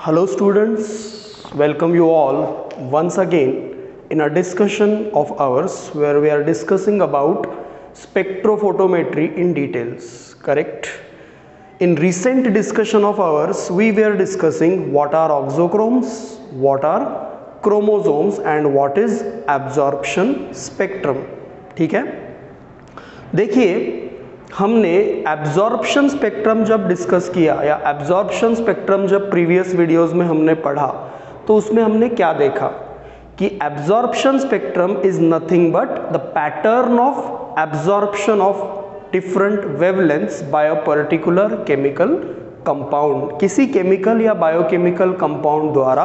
Hello students, welcome you all once again in a discussion of ours where we are discussing about spectrophotometry in details, correct? In recent discussion of ours, we were discussing what are auxochromes, what are chromosomes and what is absorption spectrum, ठीक है? देखिए हमने absorption spectrum जब discuss किया या absorption spectrum जब previous videos में हमने पढ़ा तो उसमें हमने क्या देखा कि absorption spectrum is nothing but the pattern of absorption of different wavelengths by a particular chemical compound. किसी केमिकल या बायोकेमिकल कंपाउंड द्वारा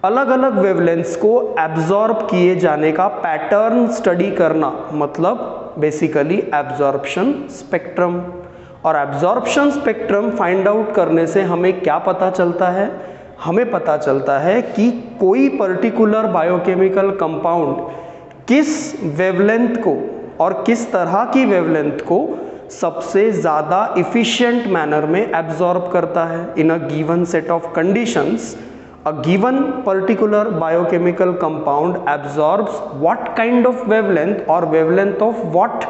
अलग अलग वेवलेंथ्स को एब्जॉर्ब किए जाने का पैटर्न स्टडी करना मतलब बेसिकली एब्जॉर्प्शन स्पेक्ट्रम। और एब्जॉर्प्शन स्पेक्ट्रम फाइंड आउट करने से हमें क्या पता चलता है? हमें पता चलता है कि कोई पर्टिकुलर बायोकेमिकल कंपाउंड किस वेवलेंथ को और किस तरह की वेवलेंथ को सबसे ज़्यादा इफिशिएंट मैनर में एब्जॉर्ब करता है in a given set of conditions. A given particular biochemical compound absorbs what kind of wavelength or wavelength of what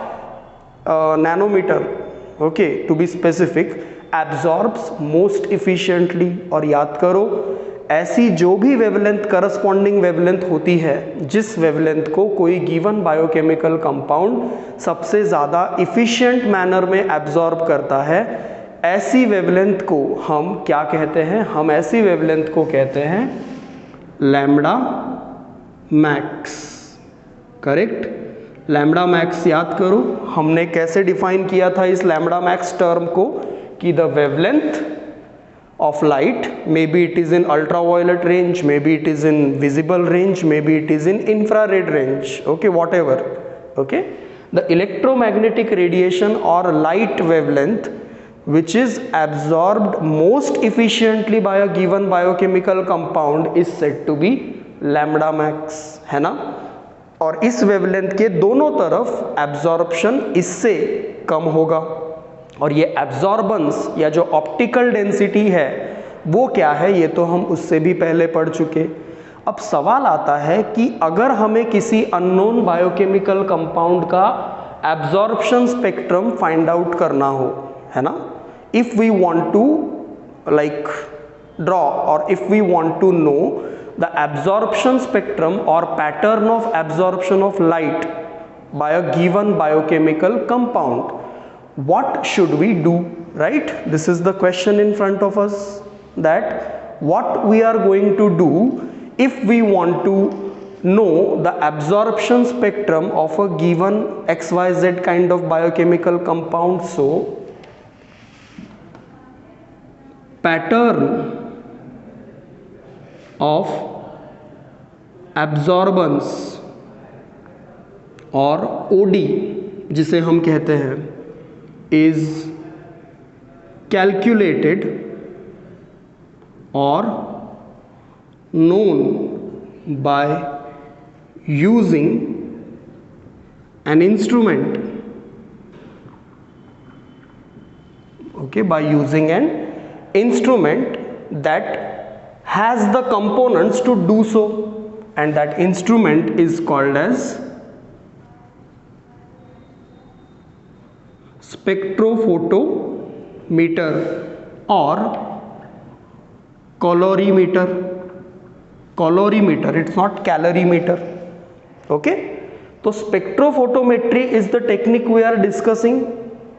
nanometer, okay, to be specific, absorbs most efficiently। और याद करो ऐसी जो भी wavelength corresponding wavelength होती है जिस wavelength को कोई गिवन बायोकेमिकल कंपाउंड सबसे ज़्यादा इफिशिएंट मैनर में एब्जॉर्ब करता है, ऐसी वेवलेंथ को हम क्या कहते हैं? हम ऐसी वेवलेंथ को कहते हैं lambda max, correct? Lambda max याद करो हमने कैसे डिफाइन किया था इस लैम्ब्डा मैक्स टर्म को कि the wavelength of light, maybe it is in ultraviolet range, maybe it is in visible range, maybe it is in infrared range, okay, whatever, okay, the electromagnetic radiation और light wavelength which is absorbed most efficiently by a given biochemical compound is said to be lambda max, है ना? और इस wavelength के दोनों तरफ absorption इससे कम होगा और ये एब्जॉर्बेंस या जो ऑप्टिकल डेंसिटी है वो क्या है ये तो हम उससे भी पहले पढ़ चुके। अब सवाल आता है कि अगर हमें किसी अननोन बायोकेमिकल कंपाउंड का एब्जॉर्प्शन स्पेक्ट्रम फाइंड आउट करना हो, है ना? If we want to like draw or if we want to know the absorption spectrum or pattern of absorption of light by a given biochemical compound, what should we do, right? This is the question in front of us, that what we are going to do if we want to know the absorption spectrum of a given XYZ kind of biochemical compound. So pattern of absorbance और OD जिसे हम कहते हैं is calculated or known by using an instrument, okay, by using an instrument that has the components to do so, and that instrument is called as spectrophotometer or colorimeter. Colorimeter, it's not calorimeter, okay? So spectrophotometry is the technique we are discussing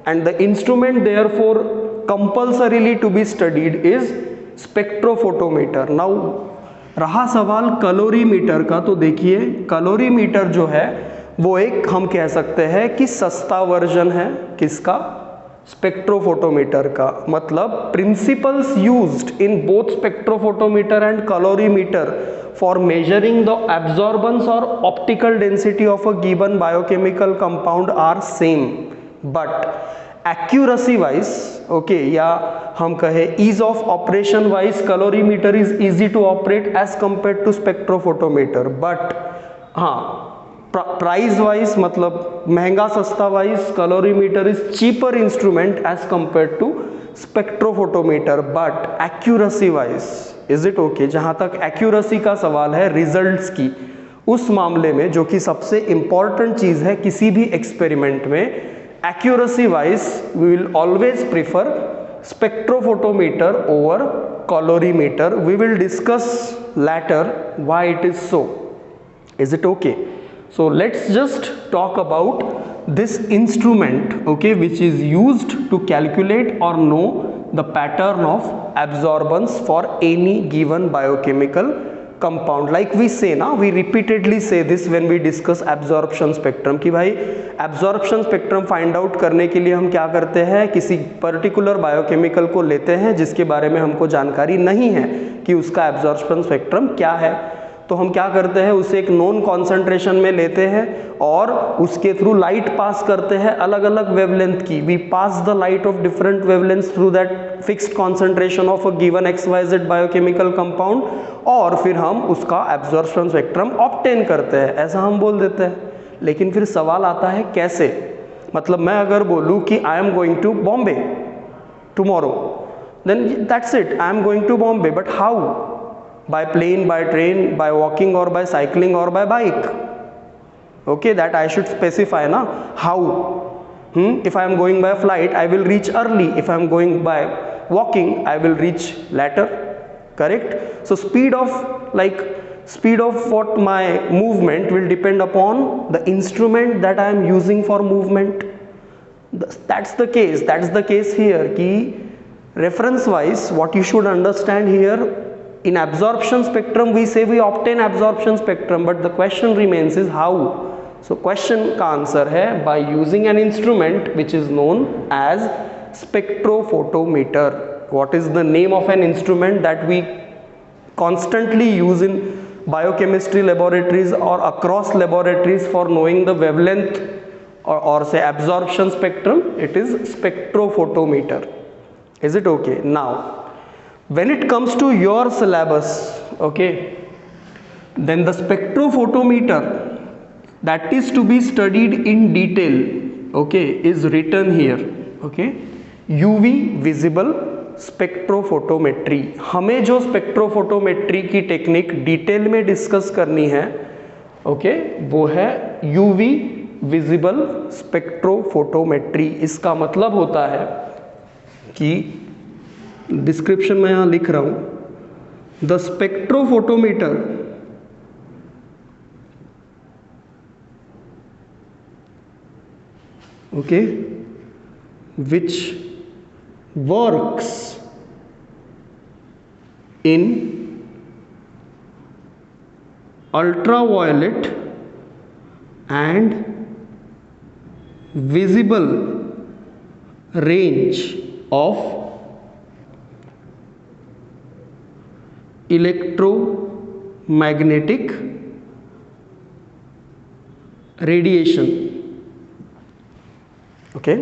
and the instrument therefore compulsorily to be studied is spectrophotometer. Now रहा सवाल calorimeter का, तो देखिए calorimeter जो है वो एक हम कह सकते हैं कि सस्ता वर्जन है किसका? स्पेक्ट्रोफोटोमीटर का। मतलब principles used in both spectrophotometer and colorimeter for measuring the absorbance और optical density of a given biochemical compound are same, but accuracy wise, okay, या हम कहे ease of operation wise colorimeter is easy to operate as compare to spectrophotometer. But हाँ, price wise मतलब महंगा सस्ता wise colorimeter is cheaper instrument as compare to spectrophotometer, but accuracy wise is it okay. जहां तक accuracy का सवाल है results की, उस मामले में जो कि सबसे इंपॉर्टेंट चीज है किसी भी एक्सपेरिमेंट में, accuracy wise we will always prefer spectrophotometer over colorimeter. We will discuss later why it is so. Is it okay? So let's just talk about this instrument, okay, which is used to calculate or know the pattern of absorbance for any given biochemical compound. Like we say na, we repeatedly say this when we discuss absorption spectrum कि भाई absorption spectrum find out करने के लिए हम क्या करते हैं, किसी particular biochemical को लेते हैं जिसके बारे में हमको जानकारी नहीं है कि उसका absorption spectrum क्या है, तो हम क्या करते हैं उसे एक नोन कॉन्सेंट्रेशन में लेते हैं और उसके थ्रू लाइट पास करते हैं अलग अलग वेवलेंथ की। We pass the light of different wavelength through that fixed concentration of a given XYZ biochemical compound, और फिर हम उसका एब्जॉर्प्शन स्पेक्ट्रम ऑब्टेन करते हैं, ऐसा हम बोल देते हैं। लेकिन फिर सवाल आता है कैसे, मतलब मैं अगर बोलूँ कि I am going to Bombay tomorrow, then that's it, I am going to Bombay, but how? By plane, by train, by walking, or by cycling, or by bike? Okay, that I should specify na, how. If I am going by flight, I will reach early. If I am going by walking, I will reach later. Correct? So speed of what my movement will depend upon the instrument that I am using for movement. That's the case here ki reference wise what you should understand here, in absorption spectrum we say we obtain absorption spectrum, but the question remains is how. So question का answer है by using an instrument which is known as spectrophotometer. What is the name of an instrument that we constantly use in biochemistry laboratories or across laboratories for knowing the wavelength or say absorption spectrum? It is spectrophotometer. Is it okay? Now when it comes to your syllabus, okay, then the spectrophotometer that is to be studied in detail, okay, is written here, okay, UV visible spectrophotometry. हमें जो spectrophotometry की technique detail में discuss करनी है, okay, वो है UV visible spectrophotometry. इसका मतलब होता है कि डिस्क्रिप्शन में यहां लिख रहा हूं, the spectrophotometer okay which works in ultraviolet and visible range of electromagnetic radiation. Okay,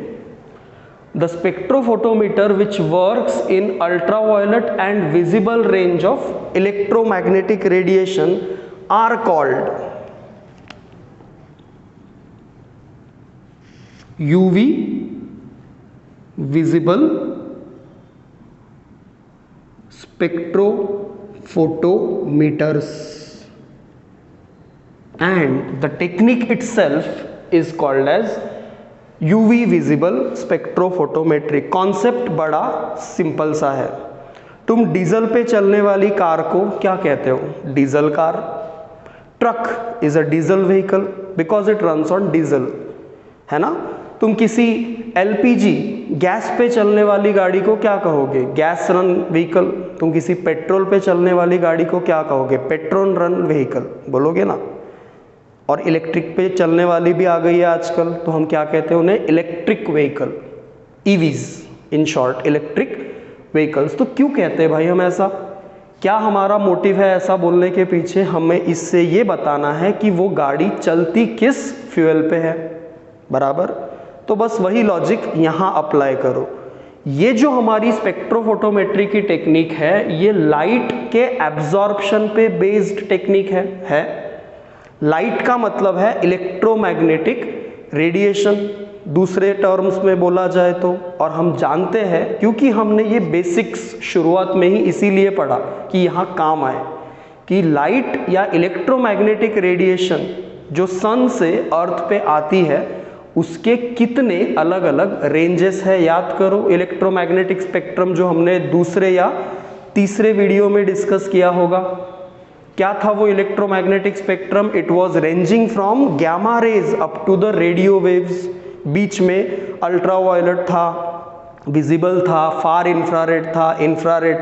the spectrophotometer which works in ultraviolet and visible range of electromagnetic radiation are called UV visible spectrophotometers, and the technique itself is called as UV visible spectrophotometry. Concept बड़ा simple सा है। तुम diesel पे चलने वाली car को क्या कहते हो? Diesel car. Truck is a diesel vehicle because it runs on diesel, है ना। तुम किसी LPG गैस पे चलने वाली गाड़ी को क्या कहोगे? Gas run vehicle. तुम किसी पेट्रोल पे चलने वाली गाड़ी को क्या कहोगे? पेट्रोल रन व्हीकल बोलोगे ना। और इलेक्ट्रिक पे चलने वाली भी आ गई है आजकल, तो हम क्या कहते हैं उन्हें? Electric vehicle, EVs, in short electric vehicles. तो क्यों कहते हैं भाई हम ऐसा? क्या हमारा मोटिव है ऐसा बोलने के पीछे? हमें इससे ये बताना है कि वो गाड़ी चलती किस फ्यूल पे है, बराबर। तो बस वही लॉजिक यहाँ अप्लाई करो। ये जो हमारी स्पेक्ट्रोफोटोमेट्री की टेक्निक है, ये लाइट के एब्जॉर्प्शन पे बेस्ड टेक्निक है। लाइट का मतलब है इलेक्ट्रोमैग्नेटिक रेडिएशन दूसरे टर्म्स में बोला जाए तो। और हम जानते हैं, क्योंकि हमने ये बेसिक्स शुरुआत में ही इसीलिए पढ़ा कि यहाँ काम आए, कि लाइट या इलेक्ट्रोमैग्नेटिक रेडिएशन जो सन से अर्थ पे आती है उसके कितने अलग अलग रेंजेस है। याद करो इलेक्ट्रोमैग्नेटिक स्पेक्ट्रम जो हमने दूसरे या तीसरे वीडियो में डिस्कस किया होगा। क्या था वो electromagnetic spectrum? It was ranging from gamma rays up to the radio waves. बीच में अल्ट्रावायलेट था, विजिबल था, फार इंफ्रारेड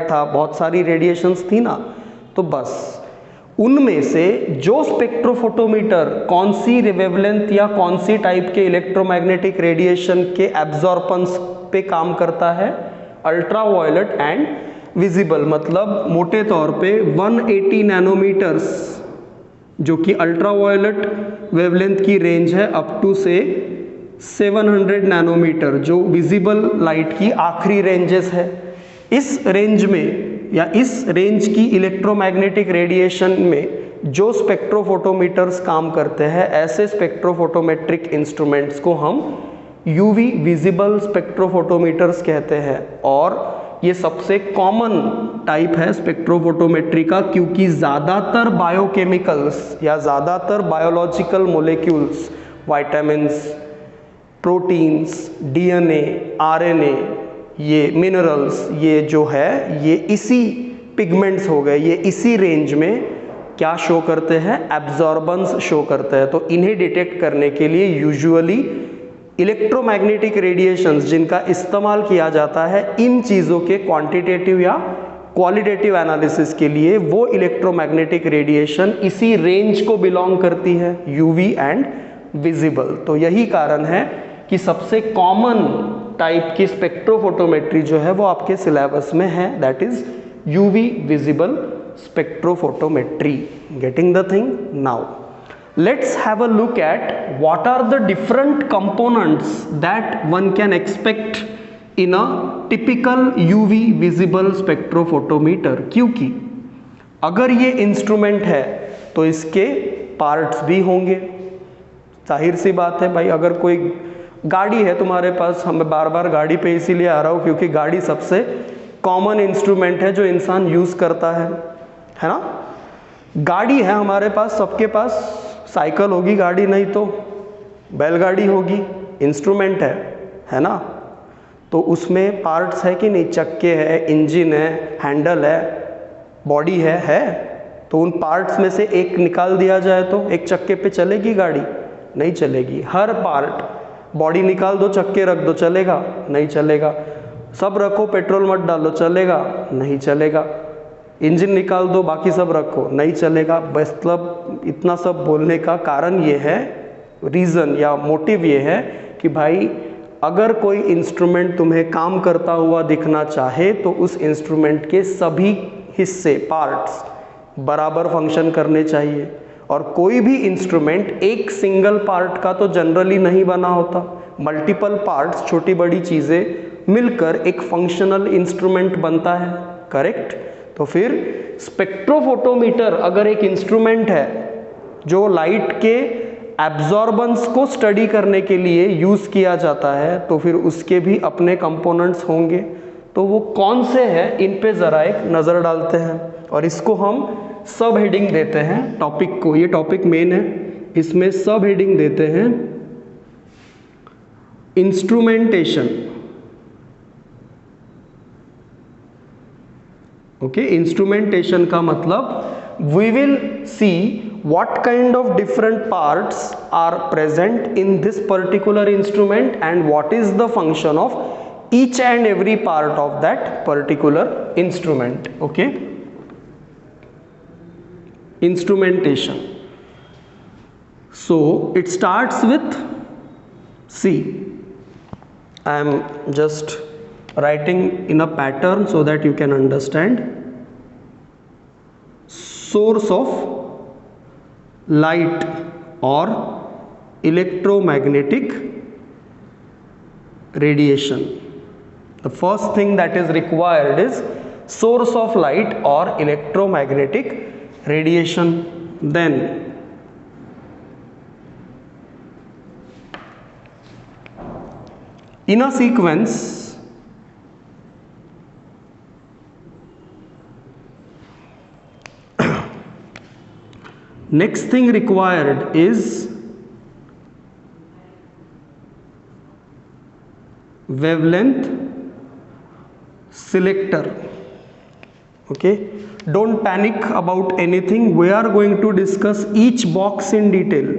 था, बहुत सारी रेडिएशंस थी ना। तो बस उनमें से जो स्पेक्ट्रोफोटोमीटर कौन सी वेवलेंथ या कौन सी टाइप के इलेक्ट्रोमैग्नेटिक रेडिएशन के एब्जॉर्बेंस पे काम करता है? Ultraviolet and visible. मतलब मोटे तौर पे 180 नैनोमीटर्स जो कि अल्ट्रावायलेट वेवलेंथ की रेंज है, अप टू से 700 नैनोमीटर जो विजिबल लाइट की आखिरी रेंजेस है। इस रेंज में या इस रेंज की इलेक्ट्रोमैग्नेटिक रेडिएशन में जो स्पेक्ट्रोफोटोमीटर्स काम करते हैं, ऐसे स्पेक्ट्रोफोटोमेट्रिक इंस्ट्रूमेंट्स को हम यूवी विजिबल स्पेक्ट्रोफोटोमीटर्स कहते हैं। और ये सबसे कॉमन टाइप है स्पेक्ट्रोफोटोमेट्री का, क्योंकि ज़्यादातर बायोकेमिकल्स या ज़्यादातर biological molecules, vitamins, proteins, DNA, RNA, ये मिनरल्स, ये जो है ये इसी पिगमेंट्स हो गए, ये इसी रेंज में क्या शो करते हैं? एब्जॉर्बेंस शो करते हैं। तो इन्हें डिटेक्ट करने के लिए यूजुअली इलेक्ट्रोमैग्नेटिक रेडिएशंस जिनका इस्तेमाल किया जाता है इन चीज़ों के क्वांटिटेटिव या क्वालिटेटिव एनालिसिस के लिए, वो इलेक्ट्रोमैग्नेटिक रेडिएशन इसी रेंज को बिलोंग करती है, यूवी एंड विजिबल। तो यही कारण है कि सबसे कॉमन टाइप की स्पेक्ट्रोफोटोमेट्री जो है वो आपके सिलेबस में है, that is UV visible spectrophotometry. Getting the thing? Now let's have a look at what are the different components that one can expect in a typical UV visible spectrophotometer। क्योंकि अगर ये instrument है तो इसके parts भी होंगे। जाहिर सी बात है भाई, अगर कोई गाड़ी है तुम्हारे पास, हम बार बार गाड़ी पे इसीलिए आ रहा हूँ क्योंकि गाड़ी सबसे कॉमन इंस्ट्रूमेंट है जो इंसान यूज करता है ना। गाड़ी है हमारे पास, सबके पास साइकिल होगी, गाड़ी नहीं तो बैलगाड़ी होगी, इंस्ट्रूमेंट है ना। तो उसमें पार्ट्स है कि नहीं? चक्के है, इंजन है, हैंडल है, बॉडी है। तो उन पार्ट्स में से एक निकाल दिया जाए तो एक चक्के पे चलेगी गाड़ी? नहीं चलेगी। हर पार्ट, बॉडी निकाल दो, चक्के रख दो, चलेगा? नहीं चलेगा। सब रखो, पेट्रोल मत डालो, चलेगा? नहीं चलेगा। इंजन निकाल दो, बाकी सब रखो, नहीं चलेगा। मतलब इतना सब बोलने का कारण ये है, रीज़न या मोटिव ये है कि भाई अगर कोई इंस्ट्रूमेंट तुम्हें काम करता हुआ दिखना चाहे तो उस इंस्ट्रूमेंट के सभी हिस्से, पार्ट्स बराबर फंक्शन करने चाहिए। और कोई भी इंस्ट्रूमेंट एक सिंगल पार्ट का तो जनरली नहीं बना होता, मल्टीपल पार्ट्स, छोटी बड़ी चीज़ें मिलकर एक फंक्शनल इंस्ट्रूमेंट बनता है। करेक्ट? तो फिर स्पेक्ट्रोफोटोमीटर अगर एक इंस्ट्रूमेंट है जो लाइट के एब्जॉर्बेंस को स्टडी करने के लिए यूज किया जाता है, तो फिर उसके भी अपने कंपोनेंट्स होंगे। तो वो कौन से हैं, इन पे जरा एक नज़र डालते हैं और इसको हम सब हेडिंग देते हैं टॉपिक को। ये टॉपिक मेन है, इसमें सब हेडिंग देते हैं इंस्ट्रूमेंटेशन। ओके, इंस्ट्रूमेंटेशन का मतलब we will see what kind of different parts are present in this particular instrument and what is the function of each and every part of that particular instrument. Okay, instrumentation. So it starts with, see, I am just writing in a pattern so that you can understand. Source of light or electromagnetic radiation. The first thing that is required is source of light or electromagnetic radiation. Then in a sequence next thing required is wavelength selector. Okay, don't panic about anything. We are going to discuss each box in detail.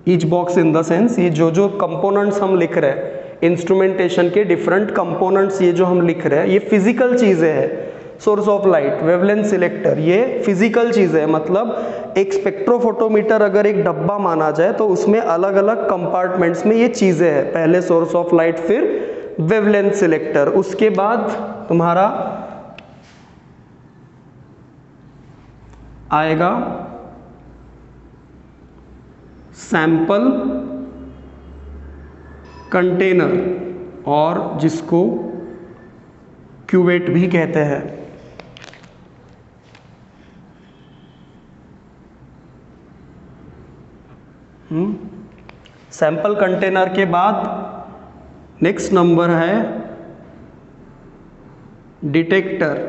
Each box in the sense ये जो components हम लिख रहे हैं instrumentation के different components, ये जो हम लिख रहे हैं ये फिजिकल चीज़ें हैं. Source of light, wavelength selector, ये फिजिकल चीज़ है. मतलब एक स्पेक्ट्रोफोटोमीटर अगर एक डब्बा माना जाए तो उसमें अलग अलग कंपार्टमेंट्स में ये चीज़ें हैं. पहले सोर्स ऑफ लाइट, फिर वेवलेंथ सिलेक्टर, उसके बाद तुम्हारा आएगा सैंपल कंटेनर और जिसको क्यूवेट भी कहते हैं. सैंपल कंटेनर के बाद नेक्स्ट नंबर है detector.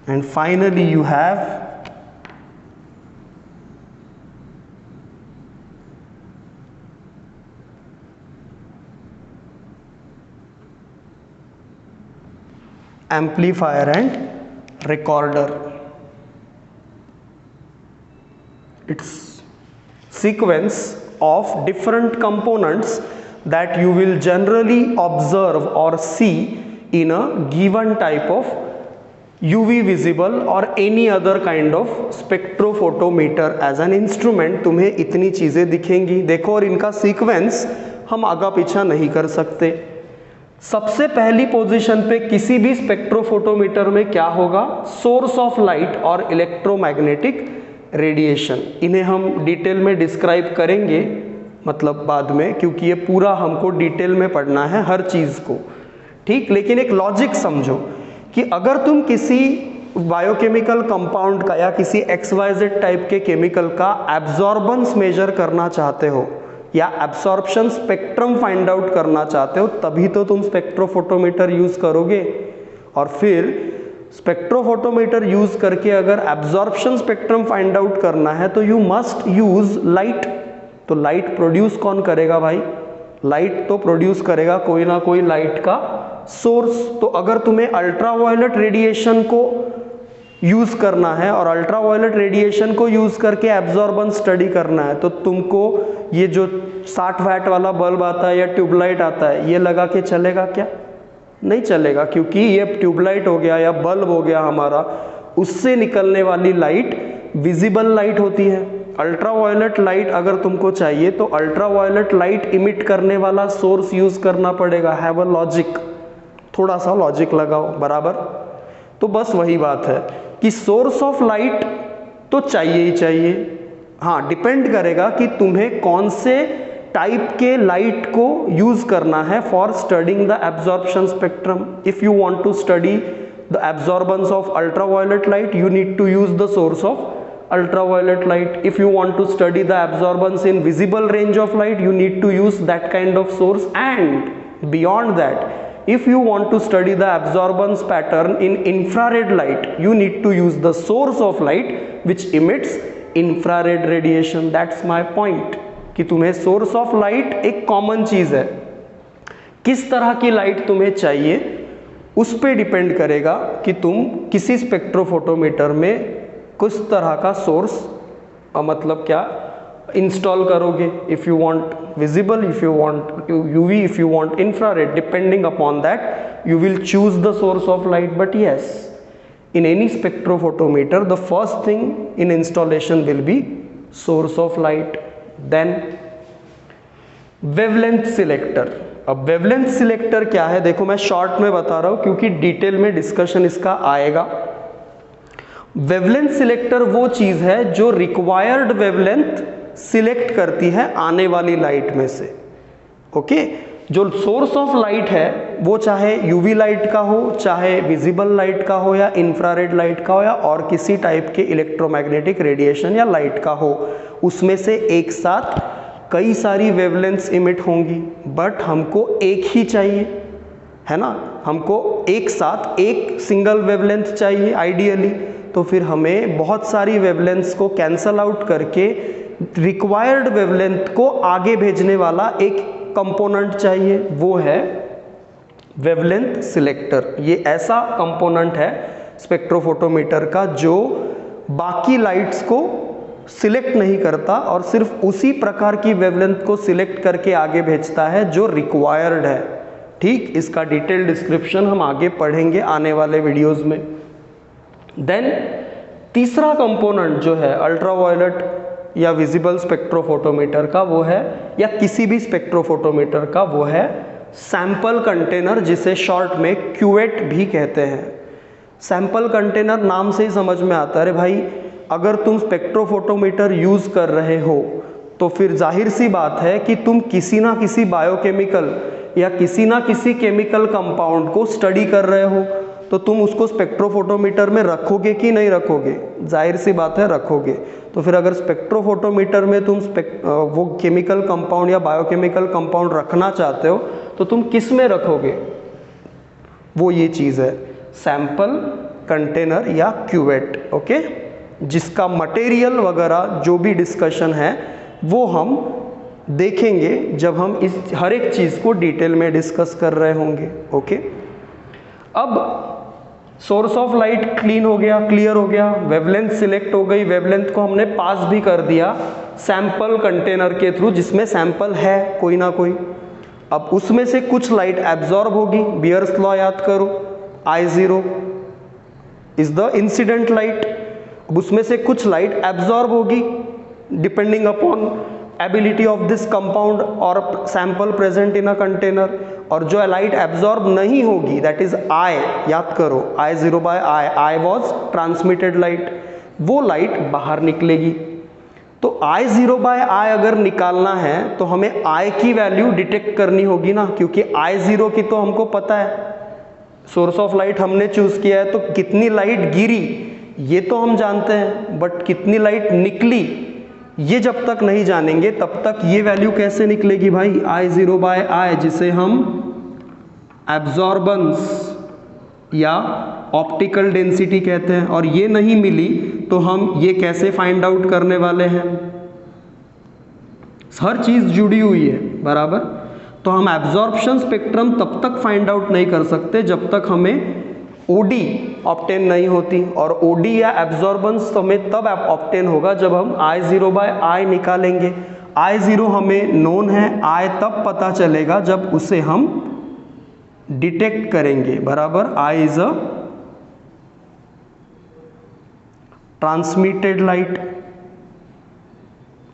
And finally you have amplifier and recorder. It's sequence of different components that you will generally observe or see in a given type of UV visible or any other kind of spectrophotometer as an instrument. तुम्हें इतनी चीज़ें दिखेंगी. देखो, और इनका sequence हम आगा पीछा नहीं कर सकते. सबसे पहली पोजीशन पे किसी भी स्पेक्ट्रोफोटोमीटर में क्या होगा? सोर्स ऑफ लाइट और इलेक्ट्रोमैग्नेटिक रेडिएशन. इन्हें हम डिटेल में डिस्क्राइब करेंगे, मतलब बाद में, क्योंकि ये पूरा हमको डिटेल में पढ़ना है हर चीज़ को. ठीक, लेकिन एक लॉजिक समझो कि अगर तुम किसी बायोकेमिकल कंपाउंड का या किसी XYZ टाइप के केमिकल का एब्जॉर्बेंस मेजर करना चाहते हो या एब्सॉर्प्शन स्पेक्ट्रम फाइंड आउट करना चाहते हो, तभी तो तुम स्पेक्ट्रोफोटोमीटर यूज करोगे. और फिर स्पेक्ट्रोफोटोमीटर यूज करके अगर एब्जॉर्प्शन स्पेक्ट्रम फाइंड आउट करना है तो यू मस्ट यूज लाइट. तो लाइट प्रोड्यूस कौन करेगा भाई? लाइट तो प्रोड्यूस करेगा कोई ना कोई लाइट का सोर्स. तो अगर तुम्हें अल्ट्रावायलेट रेडिएशन को यूज करना है और अल्ट्रावायलेट रेडिएशन को यूज करके एब्जॉर्बेंस स्टडी करना है, तो तुमको ये जो 60 वैट वाला बल्ब आता है या ट्यूबलाइट आता है, ये लगा के चलेगा क्या? नहीं चलेगा, क्योंकि ये ट्यूबलाइट हो गया या बल्ब हो गया हमारा, उससे निकलने वाली लाइट विजिबल लाइट होती है. अल्ट्रावायलेट लाइट अगर तुमको चाहिए तो अल्ट्रावायलेट लाइट इमिट करने वाला सोर्स यूज करना पड़ेगा. हैव अ लॉजिक, थोड़ा सा लॉजिक लगाओ. बराबर? तो बस वही बात है कि सोर्स ऑफ लाइट तो चाहिए ही चाहिए. हाँ, डिपेंड करेगा कि तुम्हें कौन से टाइप के लाइट को यूज करना है for studying the absorption spectrum. If you want to study the absorbance of ultraviolet light, you need to use the source of ultraviolet light. If you want to study the absorbance in visible range of light, you need to use that kind of source. And beyond that, if you want to study the absorbance pattern in infrared light, you need to use the source of light which emits infrared radiation. That's my point कि तुम्हें source of light एक common चीज़ है. किस तरह की light तुम्हें चाहिए उस पे डिपेंड करेगा कि तुम किसी स्पेक्ट्रोफोटोमीटर में किस तरह का सोर्स मतलब क्या इंस्टॉल करोगे. If you want visible, if you want UV, if you want infrared, depending upon that you will choose the source of light. But yes, in any spectrophotometer the first thing in installation will be source of light. Then wavelength selector. अब wavelength selector क्या है? देखो, मैं short में बता रहा हूँ क्योंकि डिटेल में डिस्कशन इसका आएगा. wavelength selector वो चीज़ है जो रिक्वायर्ड wavelength सिलेक्ट करती है आने वाली लाइट में से. ओके, जो सोर्स ऑफ लाइट है वो चाहे यूवी लाइट का हो, चाहे विजिबल लाइट का हो, या इंफ्रारेड लाइट का हो, या और किसी टाइप के इलेक्ट्रोमैग्नेटिक रेडिएशन या लाइट का हो, उसमें से एक साथ कई सारी वेवलेंथ्स इमिट होंगी, बट हमको एक ही चाहिए, है ना, हमको एक साथ एक सिंगल वेवलेंथ चाहिए आइडियली। तो फिर हमें बहुत सारी वेवलेंथ्स को कैंसल आउट करके रिक्वायर्ड वेवलेंथ को आगे भेजने वाला एक कंपोनेंट चाहिए, वो है वेवलेंथ सिलेक्टर। ये ऐसा कंपोनेंट है स्पेक्ट्रोफोटोमीटर का जो बाकी लाइट्स को सिलेक्ट नहीं करता और सिर्फ उसी प्रकार की वेवलेंथ को सिलेक्ट करके आगे भेजता है जो रिक्वायर्ड है। ठीक, इसका डिटेल डिस्क्रिप्शन हम आगे पढ़ेंगे आने वाले वीडियोस में। देन तीसरा कंपोनेंट जो है अल्ट्रावायलेट या विजिबल स्पेक्ट्रोफोटोमीटर का, वो है, या किसी भी स्पेक्ट्रोफोटोमीटर का, वो है सैंपल कंटेनर, जिसे शॉर्ट में क्यूवेट भी कहते हैं। सैंपल कंटेनर नाम से ही समझ में आता है, अरे भाई अगर तुम स्पेक्ट्रोफोटोमीटर यूज कर रहे हो तो फिर जाहिर सी बात है कि तुम किसी ना किसी बायोकेमिकल या किसी ना किसी केमिकल कंपाउंड को स्टडी कर रहे हो, तो तुम उसको स्पेक्ट्रोफोटोमीटर में रखोगे कि नहीं रखोगे? जाहिर सी बात है रखोगे। तो फिर अगर स्पेक्ट्रोफोटोमीटर में तुम वो केमिकल कंपाउंड या बायोकेमिकल कंपाउंड रखना चाहते हो तो तुम किस में रखोगे? वो ये चीज़ है सैंपल कंटेनर या क्यूवेट, ओके, जिसका मटेरियल वगैरह जो भी डिस्कशन है वो हम देखेंगे जब हम इस हर एक चीज़ को डिटेल में डिस्कस कर रहे होंगे, ओके। अब सोर्स ऑफ लाइट क्लीन हो गया, क्लियर हो गया, वेवलेंथ सिलेक्ट हो गई, वेवलेंथ को हमने पास भी कर दिया सैंपल कंटेनर के थ्रू जिसमें सैंपल है कोई ना कोई। अब उसमें से कुछ लाइट एब्जॉर्ब होगी, बियर्स लॉ याद करो, I0 is the incident light. अब उसमें से कुछ लाइट एब्जॉर्ब होगी depending upon ability of this compound और sample present in a container, और जो लाइट एब्जॉर्ब नहीं होगी दैट इज I, याद करो I0/I, I was transmitted light, वो लाइट बाहर निकलेगी। तो I0/I अगर निकालना है तो हमें I की वैल्यू डिटेक्ट करनी होगी ना, क्योंकि I0 की तो हमको पता है, सोर्स ऑफ लाइट हमने चूज किया है, तो कितनी लाइट गिरी ये तो हम जानते हैं, बट कितनी लाइट निकली ये जब तक नहीं जानेंगे तब तक ये वैल्यू कैसे निकलेगी भाई? I0/I, जिसे हम एब्जॉर्बेंस या ऑप्टिकल डेंसिटी कहते हैं, और ये नहीं मिली तो हम ये कैसे फाइंड आउट करने वाले हैं? हर चीज जुड़ी हुई है, बराबर। तो हम एब्जॉर्प्शन स्पेक्ट्रम तब तक फाइंड आउट नहीं कर सकते जब तक हमें OD ऑब्टेन नहीं होती, और OD या एब्जॉर्बेंस हमें तब ऑब्टेन होगा जब हम I0/I निकालेंगे। I0 हमें नोन है, I तब पता चलेगा जब उसे हम डिटेक्ट करेंगे, बराबर। I is a transmitted light,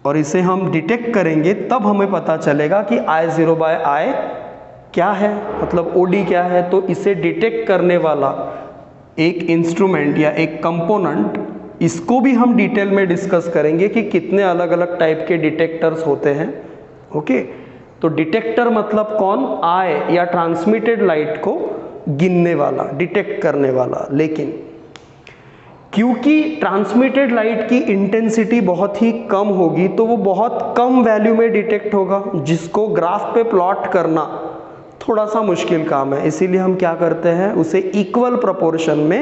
और इसे हम डिटेक्ट करेंगे तब हमें पता चलेगा कि I0/I क्या है, मतलब OD क्या है। तो इसे डिटेक्ट करने वाला एक इंस्ट्रूमेंट या एक कंपोनेंट, इसको भी हम डिटेल में डिस्कस करेंगे कि कितने अलग अलग टाइप के डिटेक्टर्स होते हैं, ओके। तो डिटेक्टर मतलब कौन? I या ट्रांसमिटेड लाइट को गिनने वाला, डिटेक्ट करने वाला। लेकिन क्योंकि ट्रांसमिटेड लाइट की इंटेंसिटी बहुत ही कम होगी तो वो बहुत कम वैल्यू में डिटेक्ट होगा, जिसको ग्राफ पे प्लॉट करना थोड़ा सा मुश्किल काम है। इसीलिए हम क्या करते हैं, उसे इक्वल प्रोपोर्शन में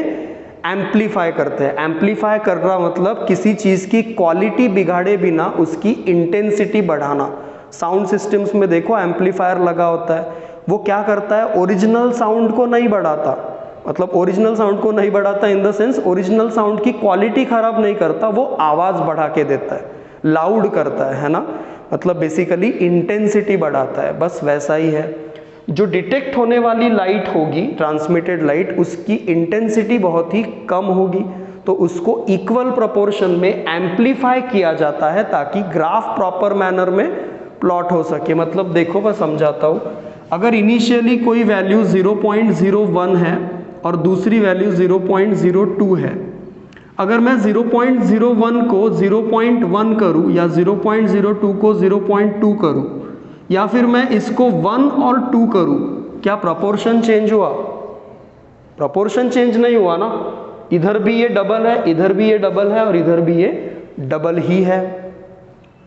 एम्पलीफाई करते हैं। एम्पलीफाई करना मतलब किसी चीज़ की क्वालिटी बिगाड़े बिना उसकी इंटेंसिटी बढ़ाना। साउंड सिस्टम्स में देखो एम्पलीफायर लगा होता है, वो क्या करता है, ओरिजिनल साउंड को नहीं बढ़ाता, मतलब ओरिजिनल साउंड को नहीं बढ़ाता in the sense original sound की क्वालिटी खराब नहीं करता, वो आवाज़ बढ़ा के देता है, लाउड करता है ना, मतलब बेसिकली इंटेंसिटी बढ़ाता है। बस वैसा ही है, जो डिटेक्ट होने वाली लाइट होगी ट्रांसमिटेड लाइट, उसकी इंटेंसिटी बहुत ही कम होगी, तो उसको इक्वल प्रोपोर्शन में एम्पलीफाई किया जाता है ताकि ग्राफ प्रॉपर मैनर में प्लॉट हो सके। मतलब देखो मैं समझाता हूँ, अगर इनिशियली कोई वैल्यू 0.01 है और दूसरी वैल्यू 0.02 है, अगर मैं 0.01 को 0.1 करूँ या 0.02 को 0.2 करूँ, या फिर मैं इसको 1 और 2 करूं, क्या प्रोपोर्शन चेंज हुआ? प्रोपोर्शन चेंज नहीं हुआ ना, इधर भी ये डबल है, इधर भी ये डबल है और इधर भी ये डबल ही है।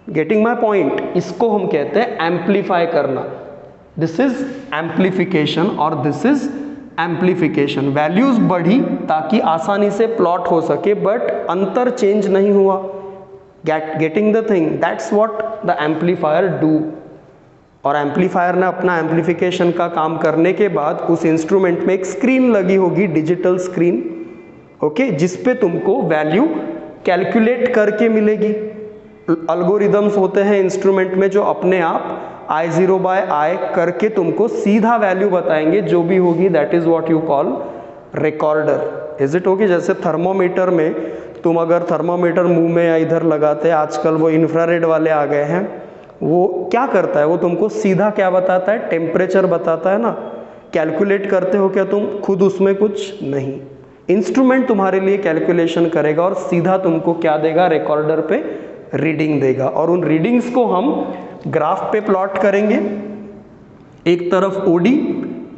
Getting my point? इसको हम कहते हैं एम्पलीफाई करना। दिस इज एम्पलीफिकेशन और दिस इज एम्पलीफिकेशन। वैल्यूज बढ़ी ताकि आसानी से प्लॉट हो सके, बट अंतर चेंज नहीं हुआ। Getting the thing? That's what the amplifier do. और एम्पलीफायर ने अपना एम्पलीफिकेशन का काम करने के बाद उस इंस्ट्रूमेंट में एक स्क्रीन लगी होगी, डिजिटल स्क्रीन, ओके, जिस पे तुमको वैल्यू कैलकुलेट करके मिलेगी। अल्गोरिदम्स होते हैं इंस्ट्रूमेंट में जो अपने आप I0/I करके तुमको सीधा वैल्यू बताएंगे, जो भी होगी that is what you call recorder. Is it okay? जैसे थर्मोमीटर में तुम अगर थर्मोमीटर मुंह में या इधर लगाते हैं, आजकल वो इंफ्रारेड वाले आ गए हैं, वो क्या करता है? वो तुमको सीधा क्या बताता है? टेम्परेचर बताता है ना। कैलकुलेट करते हो क्या तुम खुद उसमें? कुछ नहीं, इंस्ट्रूमेंट तुम्हारे लिए कैलकुलेशन करेगा और सीधा तुमको क्या देगा? रिकॉर्डर पे रीडिंग देगा। और उन रीडिंग्स को हम ग्राफ पे प्लॉट करेंगे, एक तरफ ओडी,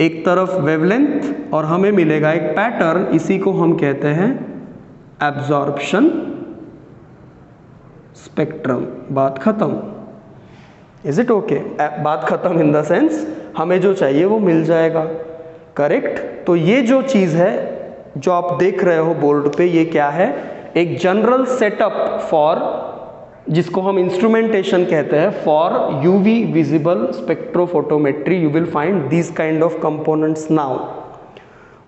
एक तरफ वेवलेंथ, और हमें मिलेगा एक पैटर्न। इसी को हम कहते हैं एब्जॉर्प्शन स्पेक्ट्रम। बात खत्म। Is it okay? बात खत्म इन द सेंस हमें जो चाहिए वो मिल जाएगा। करेक्ट? तो ये जो चीज है जो आप देख रहे हो बोर्ड पे, ये क्या है? एक जनरल सेटअप फॉर, जिसको हम इंस्ट्रूमेंटेशन कहते हैं, for UV visible spectrophotometry. You will find this kind of components now.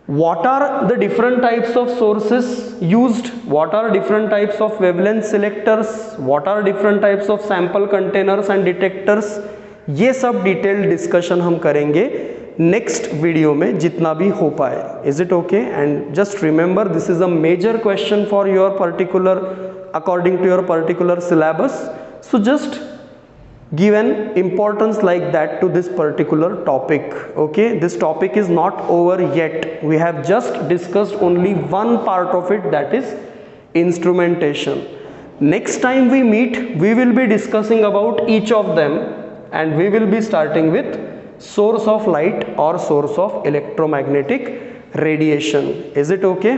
What are the different types of sources used? What are different types of wavelength selectors? What are different types of sample containers and detectors? ये सब detailed discussion हम करेंगे next video में, जितना भी हो पाए। Is it okay? And just remember, this is a major question for your particular, according to your particular syllabus. So just give an importance like that to this particular topic. Okay, this topic is not over yet. We have just discussed only one part of it, that is instrumentation. Next time we meet, we will be discussing about each of them, and we will be starting with source of light or source of electromagnetic radiation. Is it okay?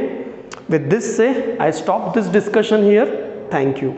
With this say, I stop this discussion here. Thank you.